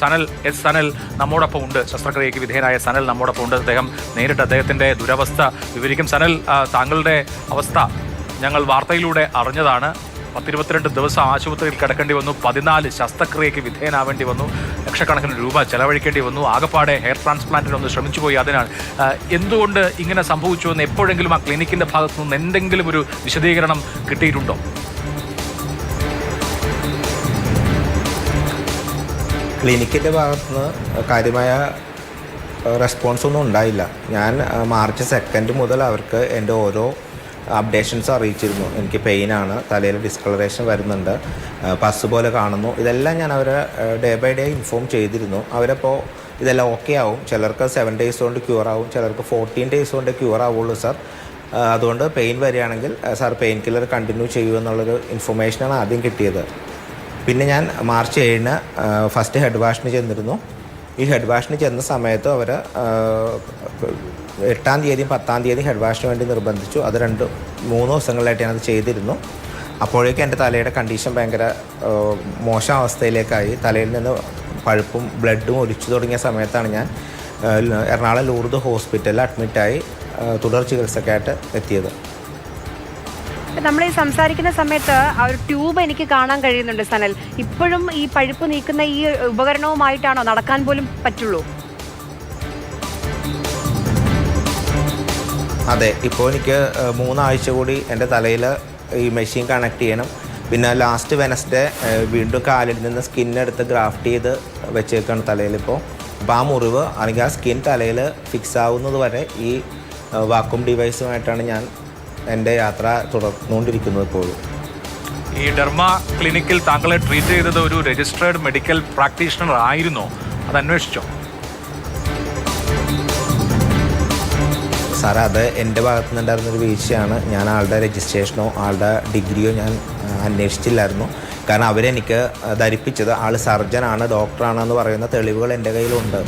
സനൽ നമ്മോടൊപ്പം ഉണ്ട്. ശസ്ത്രക്രിയയ്ക്ക് വിധേയനായ സനൽ നമ്മോടൊപ്പം ഉണ്ട്. അദ്ദേഹം നേരിട്ട് അദ്ദേഹത്തിന്റെ ദുരവസ്ഥ വിവരിക്കും. സനൽ, താങ്കളുടെ അവസ്ഥ ഞങ്ങൾ വാർത്തയിലൂടെ അറിഞ്ഞതാണ്. 22 ദിവസം ആശുപത്രിയിൽ കിടക്കേണ്ടി വന്നു, 14 ശസ്ത്രക്രിയയ്ക്ക് വിധേയനാവേണ്ടി വന്നു, ലക്ഷക്കണക്കിന് രൂപ ചെലവഴിക്കേണ്ടി വന്നു, ആകപ്പാടെ ഹെയർ ട്രാൻസ്പ്ലാന്റിനൊന്ന് ശ്രമിച്ചുപോയി. അതിനാണ് എന്തുകൊണ്ട് ഇങ്ങനെ സംഭവിച്ചു എന്ന് എപ്പോഴെങ്കിലും ആ ക്ലിനിക്കിന്റെ ഭാഗത്തു നിന്ന് എന്തെങ്കിലും ഒരു വിശദീകരണം കിട്ടിയിട്ടുണ്ടോ? ക്ലിനിക്കിൻ്റെ ഭാഗത്തുനിന്ന് കാര്യമായ റെസ്പോൺസ് ഒന്നും ഉണ്ടായില്ല. ഞാൻ മാർച്ച് 2 മുതൽ അവർക്ക് എൻ്റെ ഓരോ അപ്ഡേഷൻസ് അറിയിച്ചിരുന്നു. എനിക്ക് പെയിനാണ്, തലയിൽ ഡിസ്കളറേഷൻ വരുന്നുണ്ട്, പസ് പോലെ കാണുന്നു, ഇതെല്ലാം ഞാൻ അവരെ ഡേ ബൈ ഡേ ഇൻഫോം ചെയ്തിരുന്നു. അവരപ്പോൾ ഇതെല്ലാം ഓക്കെ ആവും, ചിലർക്ക് 7 ഡേയ്സ് കൊണ്ട് ക്യൂർ ആവും, ചിലർക്ക് 14 ഡേയ്സ് കൊണ്ട് ക്യൂർ ആവുള്ളൂ സാർ, അതുകൊണ്ട് പെയിൻ വരികയാണെങ്കിൽ സാർ പെയിൻ കില്ലർ കണ്ടിന്യൂ ചെയ്യൂ എന്നുള്ളൊരു ഇൻഫർമേഷനാണ് ആദ്യം കിട്ടിയത്. പിന്നെ ഞാൻ മാർച്ച് 7 ഫസ്റ്റ് ഹെഡ് വാഷിന് ചെന്നിരുന്നു. ഈ ഹെഡ് വാഷിന് ചെന്ന സമയത്ത് അവർ 8-ാം തീയതിയും 10-ാം തീയതി ഹെഡ് വാഷിന് വേണ്ടി നിർബന്ധിച്ചു. അത് 2-3 ദിവസങ്ങളിലായിട്ട് ഞാനത് ചെയ്തിരുന്നു. അപ്പോഴേക്കും എൻ്റെ തലയുടെ കണ്ടീഷൻ ഭയങ്കര മോശം അവസ്ഥയിലേക്കായി. തലയിൽ നിന്ന് പഴുപ്പും ബ്ലഡും ഒലിച്ചു തുടങ്ങിയ സമയത്താണ് ഞാൻ എറണാകുളം ലൂർദ് ഹോസ്പിറ്റലിൽ അഡ്മിറ്റായി തുടർ ചികിത്സക്കായിട്ട് എത്തിയത്. നമ്മൾ ഈ സംസാരിക്കുന്ന സമയത്ത് ആ ഒരു ട്യൂബ് എനിക്ക് കാണാൻ കഴിയുന്നുണ്ട് സനൽ. ഇപ്പോഴും ഈ പഴുപ്പ് നീക്കുന്ന ഈ ഉപകരണവുമായിട്ടാണോ നടക്കാൻ പോലും പറ്റുള്ളൂ? അതെ, ഇപ്പോൾ എനിക്ക് 3 ആഴ്ച കൂടി എൻ്റെ തലയിൽ ഈ മെഷീൻ കണക്ട് ചെയ്യണം. പിന്നെ ലാസ്റ്റ് വെനസ്ഡേ വീണ്ടും കാലിൽ നിന്ന് സ്കിന്നെടുത്ത് ഗ്രാഫ്റ്റ് ചെയ്ത് വെച്ചേക്കാണ് തലയിലിപ്പോൾ. അപ്പോൾ ആ മുറിവ് അല്ലെങ്കിൽ ആ സ്കിൻ തലയിൽ ഫിക്സ് ആവുന്നത് വരെ ഈ വാക്വം ഡിവൈസുമായിട്ടാണ് ഞാൻ എൻ്റെ യാത്ര തുടർന്നുകൊണ്ടിരിക്കുന്നത്. ഇപ്പോഴും ഈ ഡെർമ ക്ലിനിക്കിൽ താങ്കളെ ട്രീറ്റ് ചെയ്തത് ഒരു രജിസ്ട്രേർഡ് മെഡിക്കൽ പ്രാക്ടീഷണർ ആയിരുന്നോ? അത് അന്വേഷിച്ചോ? സാർ, അത് എൻ്റെ ഭാഗത്തു നിന്നുണ്ടായിരുന്നൊരു വീഴ്ചയാണ്. ഞാൻ ആളുടെ രജിസ്ട്രേഷനോ ആളുടെ ഡിഗ്രിയോ ഞാൻ അന്വേഷിച്ചില്ലായിരുന്നു. കാരണം അവരെനിക്ക് ധരിപ്പിച്ചത് ആൾ സർജനാണ്, ഡോക്ടറാണെന്ന് പറയുന്ന തെളിവുകൾ എൻ്റെ കയ്യിലുണ്ട്.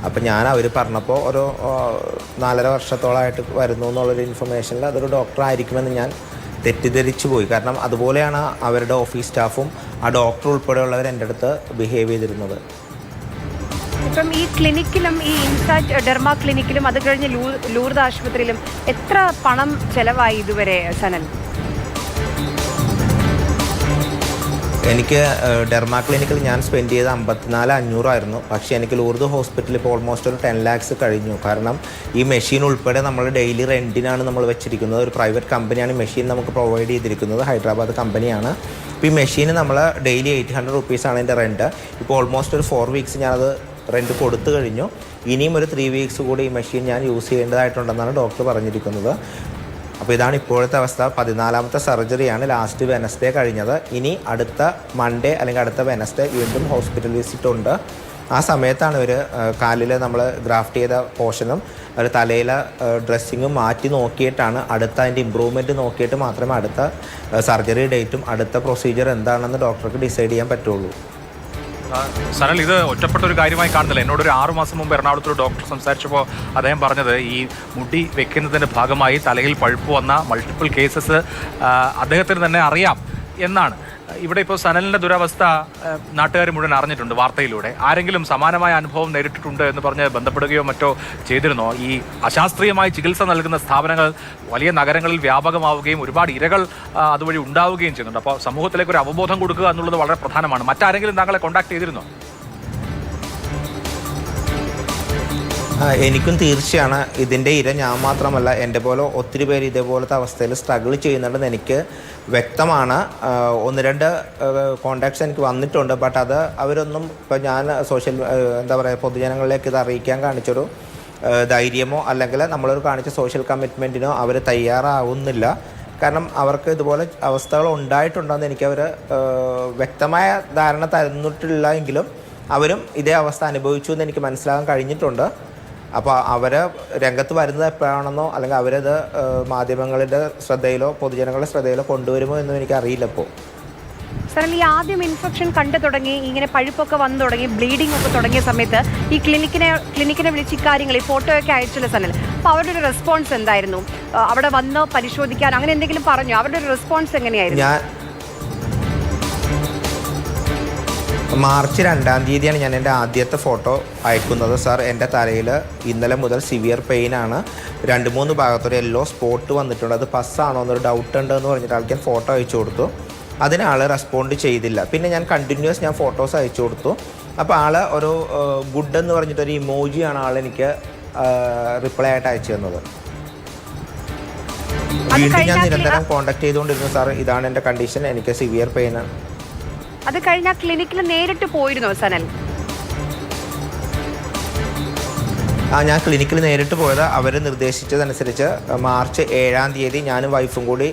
അപ്പം ഞാൻ അവർ പറഞ്ഞപ്പോൾ ഒരു 4.5 വർഷത്തോളമായിട്ട് വരുന്നു എന്നുള്ളൊരു ഇൻഫർമേഷനിൽ അതൊരു ഡോക്ടർ ആയിരിക്കുമെന്ന് ഞാൻ തെറ്റിദ്ധരിച്ചു പോയി. കാരണം അതുപോലെയാണ് അവരുടെ ഓഫീസ് സ്റ്റാഫും ആ ഡോക്ടർ ഉൾപ്പെടെയുള്ളവർ എൻ്റെ അടുത്ത് ബിഹേവ് ചെയ്തിരുന്നത്. ഇപ്പം ഈ ക്ലിനിക്കിലും ഈ ഇൻസാറ്റ് ഡെർമ ക്ലിനിക്കിലും അത് കഴിഞ്ഞ് ലൂർദ് ആശുപത്രിയിലും എത്ര പണം ചെലവായി ഇതുവരെ സനൽ? എനിക്ക് ഡെർമ ക്ലിനിക്കിൽ ഞാൻ സ്പെൻഡ് ചെയ്ത് 54,500 ആയിരുന്നു. പക്ഷേ എനിക്ക് ലൂർദ് ഹോസ്പിറ്റലിൽ ഇപ്പോൾ ഓൾമോസ്റ്റ് ഒരു 10 lakhs കഴിഞ്ഞു. കാരണം ഈ മെഷീൻ ഉൾപ്പെടെ നമ്മൾ ഡെയിലി റെൻറ്റിനാണ് നമ്മൾ വെച്ചിരിക്കുന്നത്. ഒരു പ്രൈവറ്റ് കമ്പനിയാണ് ഈ മെഷീൻ നമുക്ക് പ്രൊവൈഡ് ചെയ്തിരിക്കുന്നത്, ഹൈദരാബാദ് കമ്പനിയാണ്. ഇപ്പോൾ ഈ മെഷീന് നമ്മൾ ഡെയിലി 800 rupees എൻ്റെ റെൻറ്റ്. ഇപ്പോൾ ഓൾമോസ്റ്റ് ഒരു 4 weeks ഞാനത് റെൻറ്റ് കൊടുത്തു കഴിഞ്ഞു. ഇനിയും ഒരു 3 weeks കൂടി ഈ മെഷീൻ ഞാൻ യൂസ് ചെയ്യേണ്ടതായിട്ടുണ്ടെന്നാണ് ഡോക്ടർ പറഞ്ഞിരിക്കുന്നത്. അപ്പോൾ ഇതാണ് ഇപ്പോഴത്തെ അവസ്ഥ. 14ാമത്തെ സർജറിയാണ് ലാസ്റ്റ് വെനസ്ഡേ കഴിഞ്ഞത്. ഇനി അടുത്ത മൺഡേ അല്ലെങ്കിൽ അടുത്ത വെനസ്ഡേ വീണ്ടും ഹോസ്പിറ്റൽ വിസിറ്റ് ഉണ്ട്. ആ സമയത്താണ് ഇവർ കാലിൽ നമ്മൾ ഗ്രാഫ്റ്റ് ചെയ്ത പോർഷനും ഒരു തലയിലെ ഡ്രസ്സിങ്ങും മാറ്റി നോക്കിയിട്ടാണ് അടുത്ത അതിൻ്റെ ഇമ്പ്രൂവ്മെൻറ്റ് നോക്കിയിട്ട് മാത്രമേ അടുത്ത സർജറി ഡേറ്റും അടുത്ത പ്രൊസീജിയർ എന്താണെന്ന് ഡോക്ടർക്ക് ഡിസൈഡ് ചെയ്യാൻ പറ്റുള്ളൂ. സനൽ, ഇത് ഒറ്റപ്പെട്ട ഒരു കാര്യമായി കാണുന്നില്ല. എന്നോടൊരു 6 മാസം മുമ്പ് എറണാകുളത്തൊരു ഡോക്ടർ സംസാരിച്ചപ്പോൾ അദ്ദേഹം പറഞ്ഞത് ഈ മുടി വെക്കുന്നതിൻ്റെ ഭാഗമായി തലയിൽ പഴുപ്പ് വന്ന മൾട്ടിപ്പിൾ കേസസ് അദ്ദേഹത്തിന് തന്നെ അറിയാം എന്നാണ്. ഇവിടെ ഇപ്പോൾ സനലിൻ്റെ ദുരവസ്ഥ നാട്ടുകാർ മുഴുവൻ അറിഞ്ഞിട്ടുണ്ട് വാർത്തയിലൂടെ. ആരെങ്കിലും സമാനമായ അനുഭവം നേരിട്ടിട്ടുണ്ട് എന്ന് പറഞ്ഞ് ബന്ധപ്പെടുകയോ മറ്റോ ചെയ്തിരുന്നോ? ഈ അശാസ്ത്രീയമായി ചികിത്സ നൽകുന്ന സ്ഥാപനങ്ങൾ വലിയ നഗരങ്ങളിൽ വ്യാപകമാവുകയും ഒരുപാട് ഇരകൾ അതുവഴി ഉണ്ടാവുകയും ചെയ്യുന്നുണ്ട്. അപ്പോൾ സമൂഹത്തിലേക്ക് ഒരു അവബോധം കൊടുക്കുക എന്നുള്ളത് വളരെ പ്രധാനമാണ്. മറ്റാരെങ്കിലും താങ്കളെ കോൺടാക്ട് ചെയ്തിരുന്നോ? എനിക്കും തീർച്ചയാണ് ഇതിൻ്റെ ഇര ഞാൻ മാത്രമല്ല, എൻ്റെ പോലെ ഒത്തിരി പേര് ഇതേപോലത്തെ അവസ്ഥയിൽ സ്ട്രഗിൾ ചെയ്യുന്നുണ്ടെന്ന് എനിക്ക് വ്യക്തമാണ്. 1-2 കോണ്ടാക്ട്സ് എനിക്ക് വന്നിട്ടുണ്ട്. ബട്ട് അത് അവരൊന്നും ഇപ്പോൾ ഞാൻ പൊതുജനങ്ങളിലേക്ക് ഇത് അറിയിക്കാൻ കാണിച്ചൊരു ധൈര്യമോ അല്ലെങ്കിൽ നമ്മളൊരു കാണിച്ച സോഷ്യൽ കമ്മിറ്റ്മെൻറ്റിനോ അവർ തയ്യാറാവുന്നില്ല. കാരണം അവർക്ക് ഇതുപോലെ അവസ്ഥകൾ ഉണ്ടായിട്ടുണ്ടെന്ന് എനിക്കവർ വ്യക്തമായ ധാരണ തന്നിട്ടില്ല എങ്കിലും അവരും ഇതേ അവസ്ഥ അനുഭവിച്ചു എന്ന് എനിക്ക് മനസ്സിലാക്കാൻ കഴിഞ്ഞിട്ടുണ്ട്. അപ്പോൾ അവർ രംഗത്ത് വരുന്നത് എപ്പോഴാണെന്നോ അല്ലെങ്കിൽ അവരത് മാധ്യമങ്ങളുടെ ശ്രദ്ധയിലോ പൊതുജനങ്ങളുടെ ശ്രദ്ധയിലോ കൊണ്ടുവരുമോ എന്നും എനിക്കറിയില്ല. ഇപ്പോൾ സനൽ, ഈ ആദ്യം ഇൻഫെക്ഷൻ കണ്ടു തുടങ്ങി, ഇങ്ങനെ പഴുപ്പൊക്കെ വന്നു തുടങ്ങി, ബ്ലീഡിംഗ് ഒക്കെ തുടങ്ങിയ സമയത്ത് ഈ ക്ലിനിക്കിനെ വിളിച്ച് ഇക്കാര്യങ്ങൾ ഈ ഫോട്ടോയൊക്കെ അയച്ചില്ല സനൽ. അപ്പോൾ അവരുടെ ഒരു റെസ്പോൺസ് എന്തായിരുന്നു? അവിടെ വന്ന് പരിശോധിക്കാൻ അങ്ങനെ എന്തെങ്കിലും പറഞ്ഞു? അവരുടെ ഒരു റെസ്പോൺസ് എങ്ങനെയായിരുന്നു? മാർച്ച് 2-ാം തീയതിയാണ് ഞാൻ എൻ്റെ ആദ്യത്തെ ഫോട്ടോ അയക്കുന്നത്. സാർ, എൻ്റെ തലയിൽ ഇന്നലെ മുതൽ സിവിയർ പെയിനാണ്. 2-3 ഭാഗത്തൊരു യെല്ലോ സ്പോട്ട് വന്നിട്ടുണ്ട്. അത് പസ്സാണോ എന്നൊരു ഡൗട്ട് ഉണ്ട് എന്ന് പറഞ്ഞിട്ട് ആൾക്ക് ഞാൻ ഫോട്ടോ അയച്ചു കൊടുത്തു. അതിനാൾ റെസ്പോണ്ട് ചെയ്തില്ല. പിന്നെ ഞാൻ കണ്ടിന്യൂസ് ഫോട്ടോസ് അയച്ചു കൊടുത്തു. അപ്പോൾ ആൾ ഒരു ഗുഡ് എന്ന് പറഞ്ഞിട്ടൊരു ഇമോജിയാണ് ആളെനിക്ക് റിപ്ലൈ ആയിട്ട് അയച്ചു തന്നത്. വീണ്ടും ഞാൻ നിരന്തരം കോൺടാക്ട് ചെയ്തുകൊണ്ടിരുന്നു. സാർ, ഇതാണ് എൻ്റെ കണ്ടീഷൻ, എനിക്ക് സിവിയർ പെയിനാണ്. അത് കഴിഞ്ഞ ക്ലിനിക്കിൽ നേരിട്ട് പോയിരുന്നോ സനൽ? ഞാൻ ക്ലിനിക്കിൽ നേരിട്ട് പോയത് അവർ നിർദ്ദേശിച്ചതനുസരിച്ച് മാർച്ച് 7-ാം തീയതി ഞാനും വൈഫും കൂടി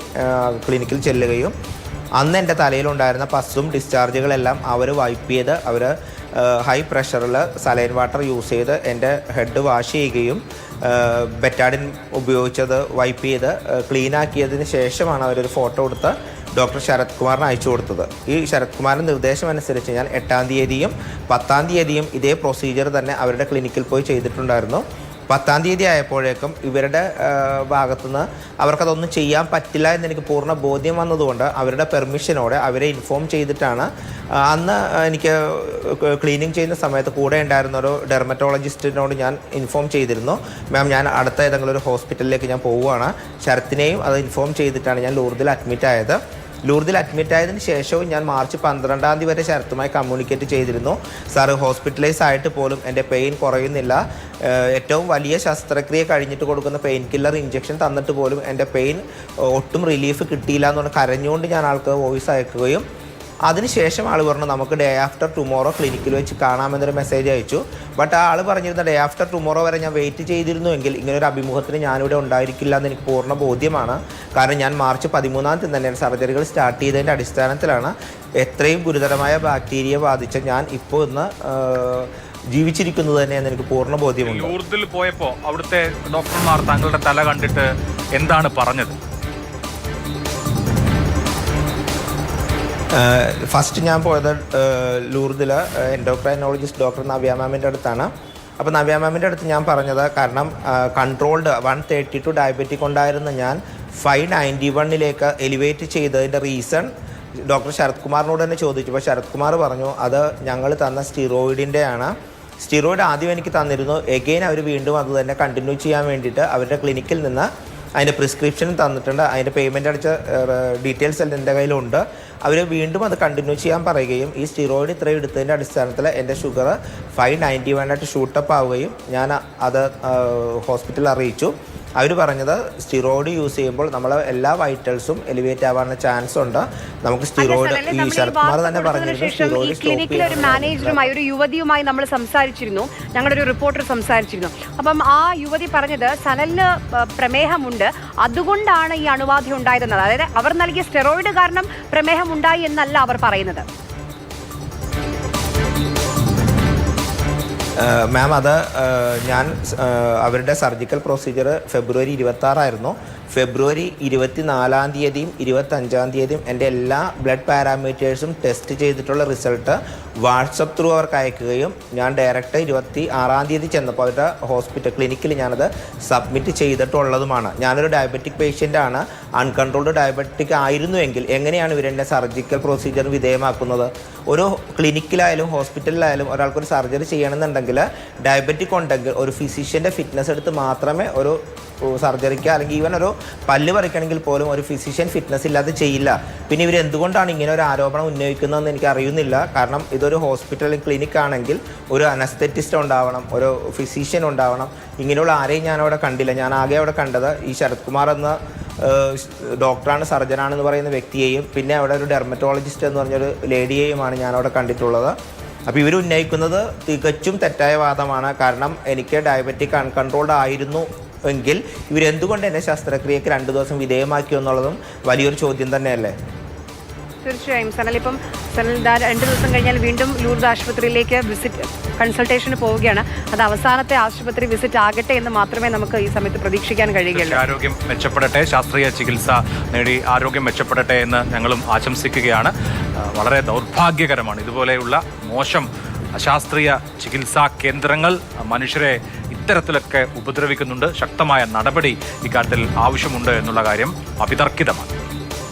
ക്ലിനിക്കിൽ ചെല്ലുകയും അന്ന് എൻ്റെ തലയിലുണ്ടായിരുന്ന പസ്സും ഡിസ്ചാർജുകളെല്ലാം അവർ വൈപ്പ് ചെയ്ത് അവർ ഹൈ പ്രഷറിൽ സലൈൻ വാട്ടർ യൂസ് ചെയ്ത് എൻ്റെ ഹെഡ് വാഷ് ചെയ്യുകയും ബെറ്റാഡിൻ ഉപയോഗിച്ചത് വൈപ്പ് ചെയ്ത് ക്ലീനാക്കിയതിന് ശേഷമാണ് അവരൊരു ഫോട്ടോ എടുത്ത് ഡോക്ടർ ശരത് കുമാറിന് അയച്ചു കൊടുത്തത്. ഈ ശരത് കുമാറിൻ്റെ നിർദ്ദേശം അനുസരിച്ച് ഞാൻ 8-ാം തീയതിയും 10-ാം തീയതിയും ഇതേ പ്രൊസീജിയർ തന്നെ അവരുടെ ക്ലിനിക്കിൽ പോയി ചെയ്തിട്ടുണ്ടായിരുന്നു. 10-ാം തീയതി ആയപ്പോഴേക്കും ഇവരുടെ ഭാഗത്തുനിന്ന് അവർക്കതൊന്നും ചെയ്യാൻ പറ്റില്ല എന്നെനിക്ക് പൂർണ്ണ ബോധ്യം വന്നതുകൊണ്ട് അവരുടെ പെർമിഷനോടെ അവരെ ഇൻഫോം ചെയ്തിട്ടാണ് അന്ന് എനിക്ക് ക്ലീനിങ് ചെയ്യുന്ന സമയത്ത് കൂടെ ഉണ്ടായിരുന്ന ഒരു ഡെർമറ്റോളജിസ്റ്റിനോട് ഞാൻ ഇൻഫോം ചെയ്തിരുന്നു, മാം ഞാൻ അടുത്ത ഏതെങ്കിലും ഒരു ഹോസ്പിറ്റലിലേക്ക് ഞാൻ പോവുകയാണ്. ശരത്തിനെയും അത് ഇൻഫോം ചെയ്തിട്ടാണ് ഞാൻ ലൂർദിൽ അഡ്മിറ്റ് ആയത്. ലൂർദിൽ അഡ്മിറ്റ് ആയതിനു ശേഷവും ഞാൻ മാർച്ച് 12-ാം തീയതി വരെ ശരത്തുമായി കമ്മ്യൂണിക്കേറ്റ് ചെയ്തിരുന്നു. സാറ്, ഹോസ്പിറ്റലൈസ് ആയിട്ട് പോലും എൻ്റെ പെയിൻ കുറയുന്നില്ല, ഏറ്റവും വലിയ ശസ്ത്രക്രിയ കഴിഞ്ഞിട്ട് കൊടുക്കുന്ന പെയിൻ കില്ലർ ഇഞ്ചക്ഷൻ തന്നിട്ട് പോലും എൻ്റെ പെയിൻ ഒട്ടും റിലീഫ് കിട്ടിയില്ല എന്ന് പറഞ്ഞ് കരഞ്ഞുകൊണ്ട് ഞാൻ ആൾക്ക് വോയിസ് അയക്കുകയും അതിനുശേഷം ആൾ പറഞ്ഞു നമുക്ക് ഡേ ആഫ്റ്റർ ടുമോറോ ക്ലിനിക്കിൽ വെച്ച് കാണാമെന്നൊരു മെസ്സേജ് അയച്ചു. ബട്ട് ആ ആൾ പറഞ്ഞിരുന്ന ഡേ ആഫ്റ്റർ ടുമോറോ വരെ ഞാൻ വെയിറ്റ് ചെയ്തിരുന്നുവെങ്കിൽ ഇങ്ങനൊരു അഭിമുഖത്തിന് ഞാനിവിടെ ഉണ്ടായിരിക്കില്ല എന്ന് എനിക്ക് പൂർണ്ണ ബോധ്യമാണ്. കാരണം ഞാൻ മാർച്ച് 13-ാം തീയതി തന്നെ സർജറികൾ സ്റ്റാർട്ട് ചെയ്തതിൻ്റെ അടിസ്ഥാനത്തിലാണ് എത്രയും ഗുരുതരമായ ബാക്ടീരിയ ബാധിച്ച ഞാൻ ഇപ്പോൾ ഇന്ന് ജീവിച്ചിരിക്കുന്നത് തന്നെയെന്ന് എനിക്ക് പൂർണ്ണ ബോധ്യമുണ്ട്. ലൂർദിൽ പോയപ്പോൾ അവിടുത്തെ ഡോക്ടർമാർ താങ്കളുടെ തല കണ്ടിട്ട് എന്താണ് പറഞ്ഞത്? ഫസ്റ്റ് ഞാൻ പോയത് ലൂർദിൽ എൻഡോക്രൈനോളജിസ്റ്റ് ഡോക്ടർ നവ്യ മാമിൻ്റെ അടുത്താണ്. അപ്പോൾ നവ്യ മാമിൻ്റെ അടുത്ത് ഞാൻ പറഞ്ഞത്, കാരണം കൺട്രോൾഡ് 132 ഡയബറ്റിക് ഉണ്ടായിരുന്ന ഞാൻ 591 എലിവേറ്റ് ചെയ്തതിൻ്റെ റീസൺ ഡോക്ടർ ശരത് കുമാറിനോട് തന്നെ ചോദിച്ചപ്പോൾ ശരത് കുമാർ പറഞ്ഞു അത് ഞങ്ങൾ തന്ന സ്റ്റിറോയിഡിൻ്റെ ആണ്. സ്റ്റിറോയിഡ് ആദ്യം എനിക്ക് തന്നിരുന്നു. എഗെയിൻ അവർ വീണ്ടും അത് തന്നെ കണ്ടിന്യൂ ചെയ്യാൻ വേണ്ടിയിട്ട് അവരുടെ ക്ലിനിക്കിൽ നിന്ന് അതിൻ്റെ പ്രിസ്ക്രിപ്ഷൻ തന്നിട്ടുണ്ട്. അതിൻ്റെ പേയ്മെൻറ്റ് അടിച്ച ഡീറ്റെയിൽസ് എല്ലാം എൻ്റെ കയ്യിലുണ്ട്. അവർ വീണ്ടും അത് കണ്ടിന്യൂ ചെയ്യാൻ പറയുകയും ഈ സ്റ്റിറോയിഡ് ഇത്രയും എടുത്തതിൻ്റെ അടിസ്ഥാനത്തിൽ എൻ്റെ ഷുഗർ 591 ആയിട്ട് ഷൂട്ടപ്പ് ആവുകയും ഞാൻ അത് ഹോസ്പിറ്റലിൽ അറിയിച്ചു. അവർ പറഞ്ഞത് സ്റ്റിറോയിഡ് യൂസ് ചെയ്യുമ്പോൾ നമ്മൾ എല്ലാ വൈറ്റൽസും എലിവേറ്റ് ആവാനുള്ള ചാൻസ് ഉണ്ട്. നമുക്ക് സ്റ്റിറോയിഡ് ഈ ശരത് കുമാർ തന്നെ പറഞ്ഞിരുന്നു ക്ലിനിക്കിൽ ഒരു മാനേജറുമായി ഒരു യുവതിയുമായി നമ്മൾ സംസാരിച്ചിരുന്നു, ഞങ്ങളുടെ ഒരു റിപ്പോർട്ടർ സംസാരിച്ചിരുന്നു. അപ്പം ആ യുവതി പറഞ്ഞത് സനലിന് പ്രമേഹമുണ്ട്, അതുകൊണ്ടാണ് ഈ അണുബാധ ഉണ്ടായതെന്നത്. അതായത് അവർ നൽകിയ സ്റ്റെറോയിഡ് കാരണം പ്രമേഹം ഉണ്ടായി എന്നല്ല അവർ പറയുന്നത്. മാം, അത് ഞാൻ അവരുടെ സർജിക്കൽ പ്രൊസീജിയർ ഫെബ്രുവരി 26 ഫെബ്രുവരി 24-ാം തീയതിയും 25-ാം തീയതിയും എൻ്റെ എല്ലാ ബ്ലഡ് പാരാമീറ്റേഴ്സും ടെസ്റ്റ് ചെയ്തിട്ടുള്ള റിസൾട്ട് വാട്സപ്പ് ത്രൂ അവർക്ക് അയക്കുകയും ഞാൻ ഡയറക്റ്റ് 26-ാം തീയതി ചെന്നപ്പോൾ അവരുടെ ഹോസ്പിറ്റൽ ക്ലിനിക്കിൽ ഞാനത് സബ്മിറ്റ് ചെയ്തിട്ടുള്ളതുമാണ്. ഞാനൊരു ഡയബറ്റിക് പേഷ്യൻ്റാണ്. അൺകൺട്രോൾഡ് ഡയബറ്റിക് ആയിരുന്നുവെങ്കിൽ എങ്ങനെയാണ് ഇവരെന്നെ സർജിക്കൽ പ്രൊസീജിയർ വിധേയമാക്കുന്നത്? ഒരു ക്ലിനിക്കിലായാലും ഹോസ്പിറ്റലിലായാലും ഒരാൾക്കൊരു സർജറി ചെയ്യണമെന്നുണ്ടെങ്കിൽ ഡയബറ്റിക് ഉണ്ടെങ്കിൽ ഒരു ഫിസിഷ്യൻ്റെ ഫിറ്റ്നസ് എടുത്ത് മാത്രമേ ഒരു സർജറിക്ക് അല്ലെങ്കിൽ ഈവൻ ഒരു പല്ല് പറിക്കണമെങ്കിൽ പോലും ഒരു ഫിസിഷ്യൻ ഫിറ്റ്നസ് ഇല്ലാതെ ചെയ്യില്ല. പിന്നെ ഇവർ എന്തുകൊണ്ടാണ് ഇങ്ങനെ ഒരു ആരോപണം ഉന്നയിക്കുന്നതെന്ന് എനിക്ക് അറിയുന്നില്ല. കാരണം ഇതൊരു ഹോസ്പിറ്റൽ ക്ലിനിക് ആണെങ്കിൽ ഒരു അനസ്തെറ്റിസ്റ്റ് ഉണ്ടാവണം, ഒരു ഫിസിഷ്യൻ ഉണ്ടാവണം. ഇങ്ങനെയുള്ള ആരെയും ഞാനവിടെ കണ്ടില്ല. ഞാൻ ആകെ അവിടെ കണ്ടത് ഈ ശരത് കുമാർ എന്ന ഡോക്ടറാണ്, സർജനാണെന്ന് പറയുന്ന വ്യക്തിയെയും പിന്നെ അവിടെ ഒരു ഡെർമറ്റോളജിസ്റ്റ് എന്ന് പറഞ്ഞൊരു ലേഡിയെയുമാണ് ഞാനവിടെ കണ്ടിട്ടുള്ളത്. അപ്പോൾ ഇവർ ഉന്നയിക്കുന്നത് തികച്ചും തെറ്റായ വാദമാണ്. കാരണം എനിക്ക് ഡയബറ്റിക് അൺകൺട്രോൾഡ് ആയിരുന്നു എങ്കിൽ ഇവരെന്തുകൊണ്ട് എന്നെ ശസ്ത്രക്രിയക്ക് 2 ദിവസം വിധേയമാക്കി എന്നുള്ളതും വലിയൊരു ചോദ്യം തന്നെയല്ലേ? തീർച്ചയായും സനൽ, ഇപ്പം സനൽ 2 ദിവസം കഴിഞ്ഞാൽ വീണ്ടും ലൂർദ് ആശുപത്രിയിലേക്ക് കൺസൾട്ടേഷന് പോവുകയാണ്. അത് അവസാനത്തെ ആശുപത്രി വിസിറ്റ് ആകട്ടെ എന്ന് മാത്രമേ നമുക്ക് ഈ സമയത്ത് പ്രതീക്ഷിക്കാൻ കഴിയുകയുള്ളൂ. ആരോഗ്യം മെച്ചപ്പെടട്ടെ, ശാസ്ത്രീയ ചികിത്സ നേടി ആരോഗ്യം മെച്ചപ്പെടട്ടെ എന്ന് ഞങ്ങളും ആശംസിക്കുകയാണ്. വളരെ ദൗർഭാഗ്യകരമാണ് ഇതുപോലെയുള്ള മോശം അശാസ്ത്രീയ ചികിത്സാ കേന്ദ്രങ്ങൾ മനുഷ്യരെ ഇത്തരത്തിലൊക്കെ ഉപദ്രവിക്കുന്നുണ്ട്. ശക്തമായ നടപടി ഇക്കാര്യത്തിൽ ആവശ്യമുണ്ട് എന്നുള്ള കാര്യം അവിതർക്കിതമാണ്.